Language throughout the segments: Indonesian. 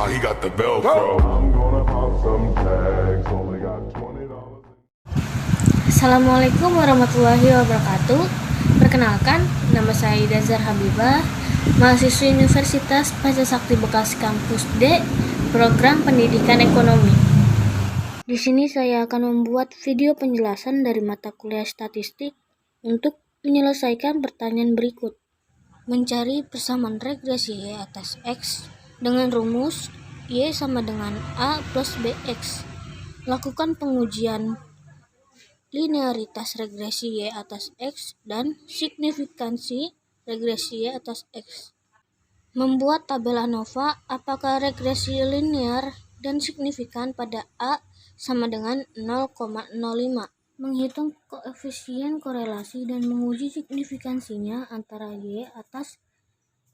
he got the Velcro. I'm gonna pop some tags, only got $20. Assalamualaikum warahmatullahi wabarakatuh. Perkenalkan, nama saya Dazar Habibah, mahasiswi Universitas Pancasakti Bekasi Kampus D, Program Pendidikan Ekonomi. Di sini saya akan membuat video penjelasan dari mata kuliah statistik untuk menyelesaikan pertanyaan berikut. Mencari persamaan regresi Y atas X dengan rumus Y sama dengan A plus BX. Lakukan pengujian linearitas regresi Y atas X dan signifikansi regresi Y atas X. Membuat tabel ANOVA apakah regresi linear dan signifikan pada A sama dengan 0,05. Menghitung koefisien korelasi dan menguji signifikansinya antara Y atas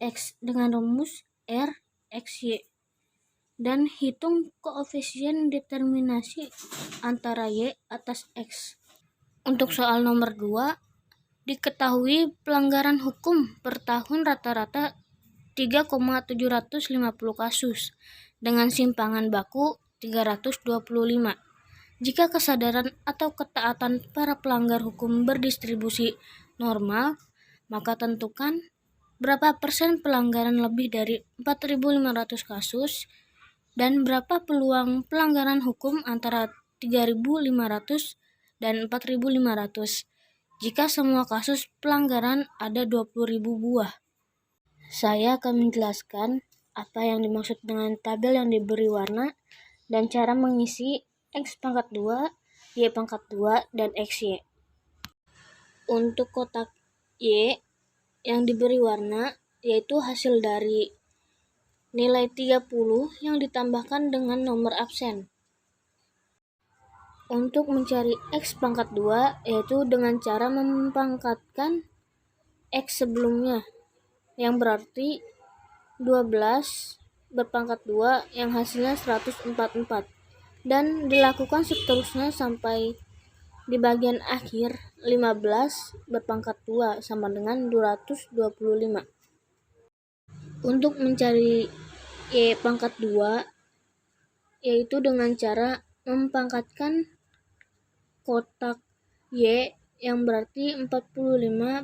X dengan rumus R XY. Dan hitung koefisien determinasi antara Y atas X. Untuk soal nomor 2, diketahui pelanggaran hukum per tahun rata-rata 3,750 kasus dengan simpangan baku 325. Jika kesadaran atau ketaatan para pelanggar hukum berdistribusi normal, maka tentukan berapa persen pelanggaran lebih dari 4.500 kasus dan berapa peluang pelanggaran hukum antara 3.500 dan 4.500 jika semua kasus pelanggaran ada 20.000 buah. Saya akan menjelaskan apa yang dimaksud dengan tabel yang diberi warna dan cara mengisi X pangkat 2, Y pangkat 2, dan XY. Untuk kotak Y yang diberi warna yaitu hasil dari nilai 30 yang ditambahkan dengan nomor absen. Untuk mencari X pangkat 2 yaitu dengan cara mempangkatkan X sebelumnya, yang berarti 12 berpangkat 2 yang hasilnya 144, dan dilakukan seterusnya sampai di bagian akhir 15 berpangkat 2 sama dengan 225. Untuk mencari Y pangkat 2 yaitu dengan cara mempangkatkan kotak Y yang berarti 45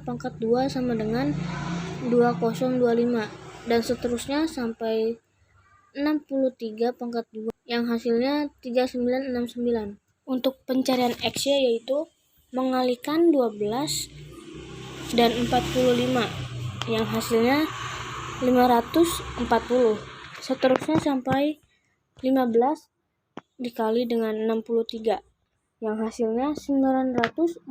pangkat 2 sama dengan 2025 dan seterusnya sampai 63 pangkat 2 yang hasilnya 3969. Untuk pencarian XY yaitu mengalihkan 12 dan 45 yang hasilnya 540. Seterusnya sampai 15 dikali dengan 63 yang hasilnya 945.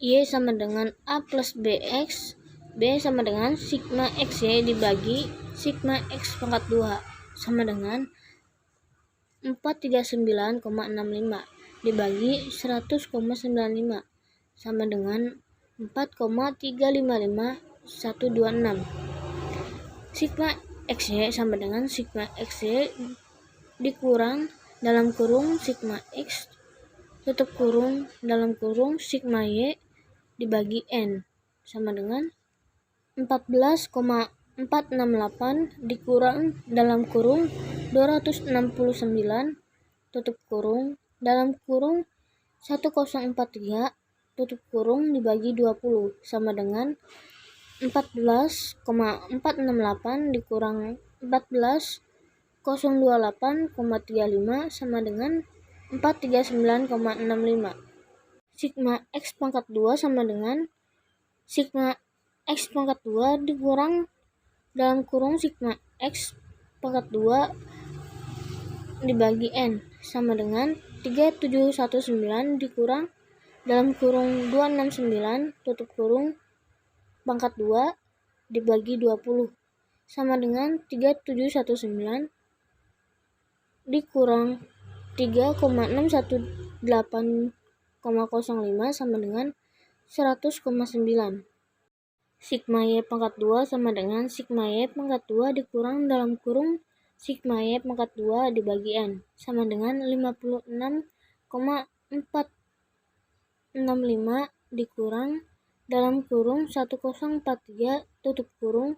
Y sama dengan A plus BX, B sama dengan sigma XY dibagi sigma X pangkat 2 sama dengan 439,65 dibagi 100,95 sama dengan 4,355126. Sigma XY sama dengan sigma XY dikurang dalam kurung sigma X tutup kurung dalam kurung sigma Y dibagi N sama dengan 14,468 dikurang dalam kurung 269 tutup kurung dalam kurung 1043 tutup kurung dibagi 20 sama dengan 14,468 dikurang 14,028,35 sama dengan 439,65. Sigma X pangkat 2 sama dengan sigma X pangkat 2 dikurang dalam kurung sigma X pangkat 2 dibagi N sama dengan 3719 dikurang dalam kurung 269 tutup kurung pangkat 2 dibagi 20 sama dengan 3719 dikurang 3,618,05 sama dengan 100,9. Sigma Y pangkat 2 sama dengan sigma Y pangkat 2 dikurang dalam kurung sigma Y pangkat 2 dibagi N sama dengan 56,465 dikurang dalam kurung 1043 tutup kurung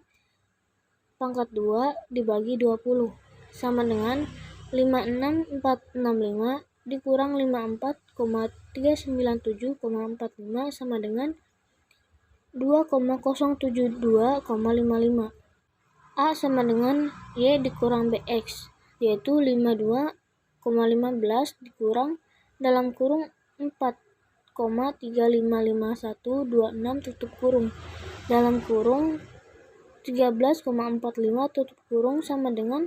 pangkat 2 dibagi 20 sama dengan 56465 dikurang 54,397,45 sama dengan 2,072,55. A sama dengan Y dikurang BX, yaitu 52,15 dikurang dalam kurung 4,3555126 tutup kurung dalam kurung 13,45 tutup kurung sama dengan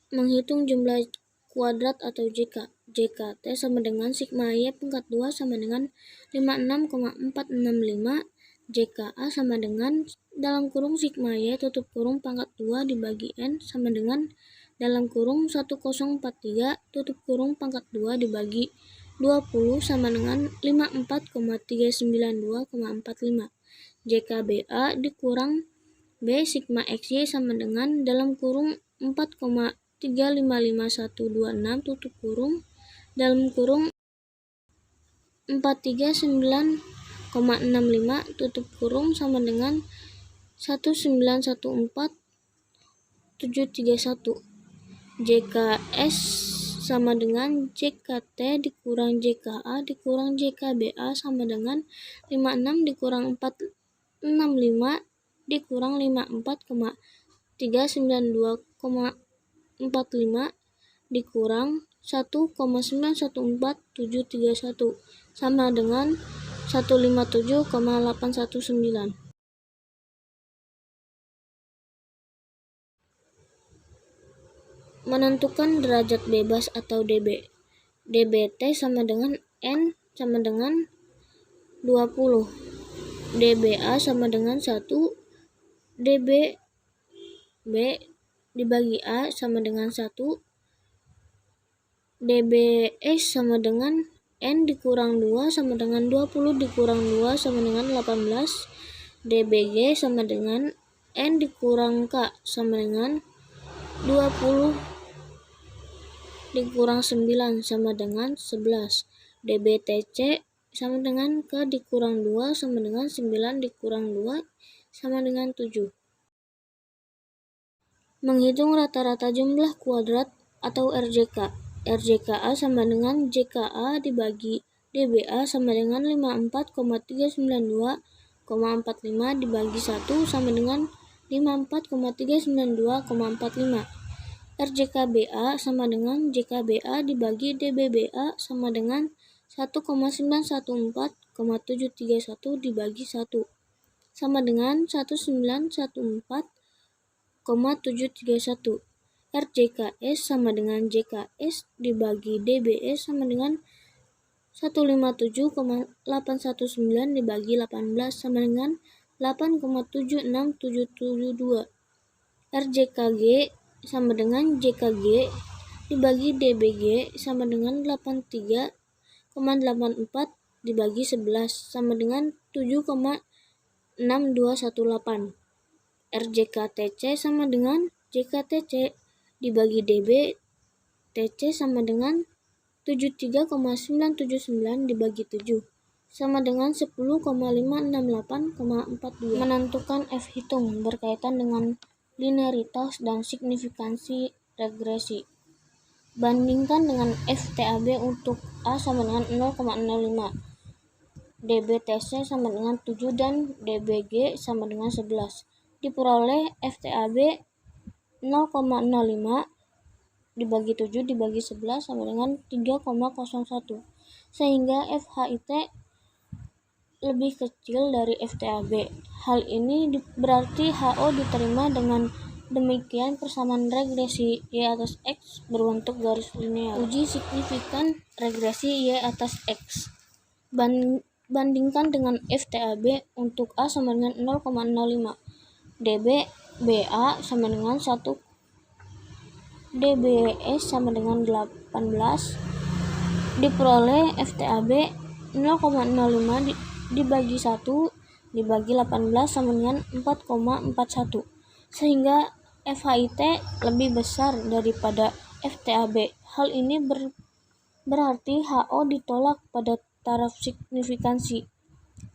menghitung jumlah kuadrat atau JK. JKT sama dengan sigma Y pangkat 2 sama dengan 56,465. JKA sama dengan dalam kurung sigma Y tutup kurung pangkat 2 dibagi N sama dengan dalam kurung 1043 tutup kurung pangkat 2 dibagi 20 sama dengan 54,392,45. JKBA dikurang B sigma XY sama dengan dalam kurung 4,3555126 tutup kurung dalam kurung 439,65 tutup kurung sama dengan 1914731. JKS sama dengan JKT dikurang JKA dikurang JKBA sama dengan 56 dikurang 465 dikurang 54,392,45 dikurang 1,914731 sama dengan 157,819. Menentukan derajat bebas atau dB. dBT sama dengan N sama dengan 20. dBA sama dengan 1. dBB dibagi A sama dengan 1. dBS sama dengan N dikurang 2 sama dengan 20 dikurang 2 sama dengan 18. dBG sama dengan N dikurang K sama dengan 20 dikurang 9 sama dengan 11. dBTC sama dengan K dikurang 2 sama dengan 9 dikurang 2 sama dengan 7. Menghitung rata-rata jumlah kuadrat atau RJK. RJKA sama dengan JKA dibagi DBA sama dengan 54,392,45 dibagi 1 sama dengan 54,392,45. RJKBA sama dengan JKBA dibagi DBBA sama dengan 1,914,731 dibagi 1 sama dengan 1914,731. RJKS sama dengan JKS dibagi DBS sama dengan 157,819 dibagi 18 sama dengan 8,76772. RJKG sama dengan JKG dibagi DBG sama dengan 83,84 dibagi 11 sama dengan 7,6218. RJKTC sama dengan JKTC dibagi DB TC sama dengan 73,979 dibagi 7 sama dengan 10,568,42. Menentukan F hitung berkaitan dengan linearitas dan signifikansi regresi. Bandingkan dengan FTAB untuk A sama dengan 0,05, DBTC sama dengan 7 dan DBG sama dengan 11. Diperoleh FTAB 0,05 dibagi 7 dibagi 11 sama dengan 3,01, sehingga FHIT lebih kecil dari FTAB. Hal ini berarti HO diterima dengan demikian persamaan regresi Y atas X berbentuk garis linear. Uji signifikan regresi Y atas X. Bandingkan dengan FTAB untuk A sama dengan 0,05, DB BA sama dengan 1,0 DBS sama dengan 18 diperoleh FTAB 0,05 dibagi 1 dibagi 18 sama dengan 4,41, sehingga FHIT lebih besar daripada FTAB. Hal ini berarti HO ditolak pada taraf signifikansi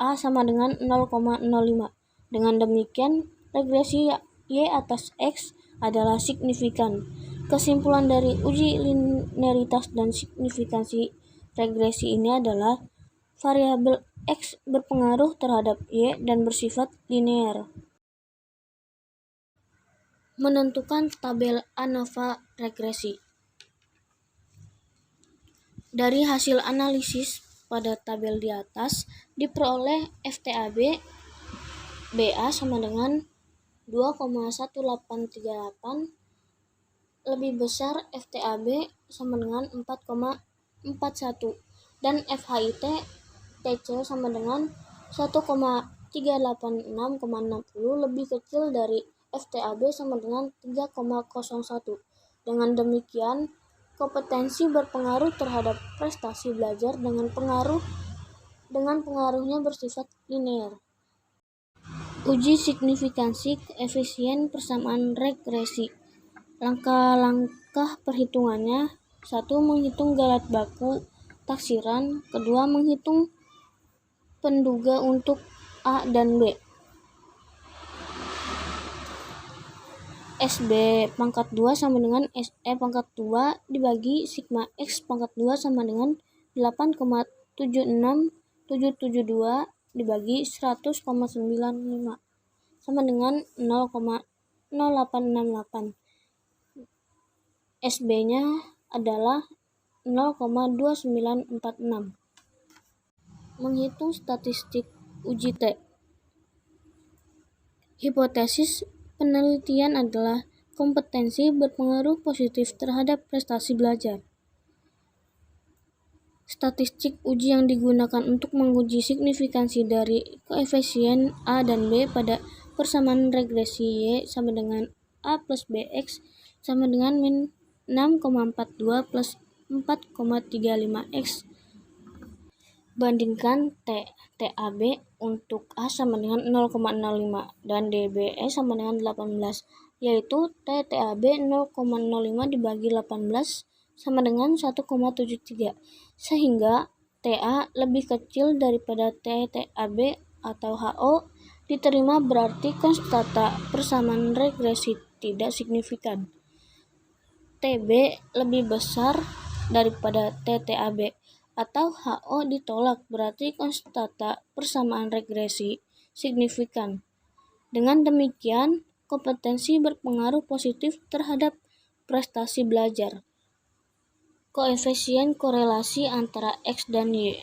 A sama dengan 0,05. Dengan demikian, regresi Y atas X adalah signifikan. Kesimpulan dari uji linearitas dan signifikansi regresi ini adalah variabel X berpengaruh terhadap Y dan bersifat linear. Menentukan tabel ANOVA regresi. Dari hasil analisis pada tabel di atas, diperoleh FTAB BA sama dengan 2,1838 lebih besar FTAB sama dengan 4,41 dan FHIT TC sama dengan 1,386,60 lebih kecil dari FTAB sama dengan 3,01. Dengan demikian, kompetensi berpengaruh terhadap prestasi belajar dengan pengaruhnya bersifat linear. Uji signifikansi koefisien persamaan regresi. Langkah-langkah perhitungannya: 1. Menghitung galat baku taksiran. 2. Menghitung penduga untuk A dan B. SB pangkat 2 sama dengan SE pangkat 2 dibagi sigma X pangkat 2 sama dengan 8,76772 dibagi 100,95 sama dengan 0,0868. SB-nya adalah 0,2946. Menghitung statistik uji T. Hipotesis penelitian adalah kompetensi berpengaruh positif terhadap prestasi belajar. Statistik uji yang digunakan untuk menguji signifikansi dari koefisien A dan B pada persamaan regresi Y sama dengan A plus BX sama dengan min 6,42 plus 4,35X. Bandingkan TAB untuk A sama dengan 0,05 dan DBS sama dengan 18, yaitu TAB 0,05 dibagi 18 sama dengan 1,73, sehingga TA lebih kecil daripada TAB atau HO diterima berarti konstanta persamaan regresi tidak signifikan. TB lebih besar daripada TAB atau HO ditolak berarti konstanta persamaan regresi signifikan. Dengan demikian, kompetensi berpengaruh positif terhadap prestasi belajar. Koefisien korelasi antara X dan Y.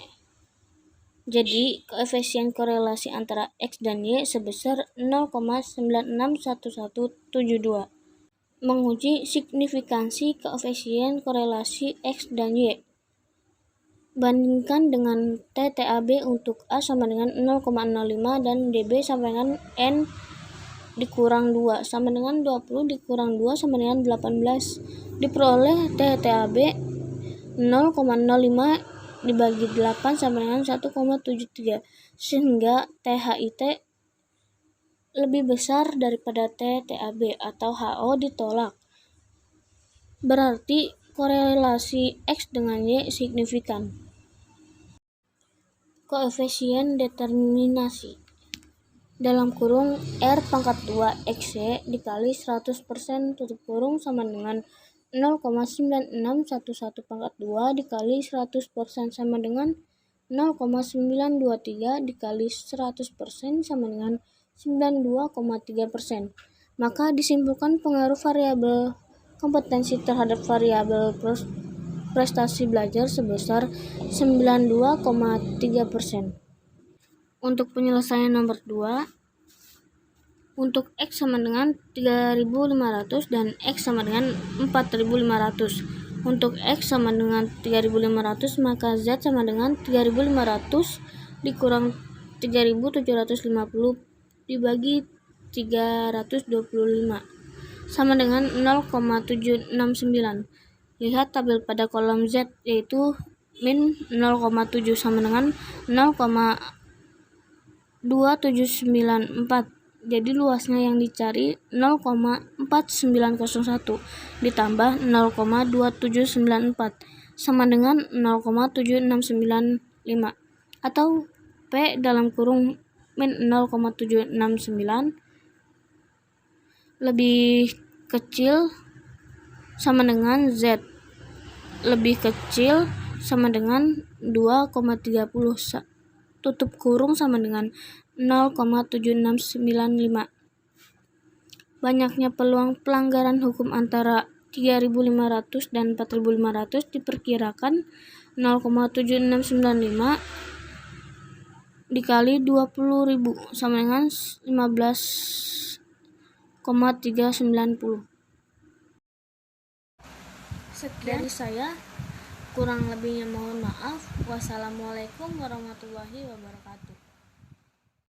Jadi, koefisien korelasi antara X dan Y sebesar 0,961172. Menguji signifikansi koefisien korelasi X dan Y. Bandingkan dengan TAB untuk A sama dengan 0,05 dan DB sama dengan N dikurang 2 sama dengan 20 dikurang 2 sama dengan 18. Diperoleh TAB 0,05 dibagi 8 sama dengan 1,73, sehingga THIT lebih besar daripada TAB atau HO ditolak. Berarti korelasi X dengan Y signifikan. Koefisien determinasi dalam kurung R pangkat 2 XY dikali 100% tutup kurung sama dengan 0,9611 pangkat 2 dikali 100% sama dengan 0,923 dikali 100% sama dengan 92,3%. Maka disimpulkan pengaruh variabel kompetensi terhadap variabel prestasi belajar sebesar 92,3%. Untuk penyelesaian nomor 2, untuk X sama dengan 3.500 dan X sama dengan 4.500. Untuk X sama dengan 3.500, maka Z sama dengan 3.500 dikurang 3.750 dibagi 325 sama dengan 0,769. Lihat tabel pada kolom Z, yaitu min 0,7 sama dengan 0,2794. Jadi luasnya yang dicari 0,4901 ditambah 0,2794 sama dengan 0,7695 atau P dalam kurung min 0,769 lebih kecil sama dengan Z lebih kecil sama dengan 2,30 tutup kurung sama dengan 0,7695. Banyaknya peluang pelanggaran hukum antara 3.500 dan 4.500 diperkirakan 0,7695 dikali 20.000 sama dengan 15,390. Sekian dari saya, kurang lebihnya mohon maaf. Wassalamualaikum warahmatullahi wabarakatuh.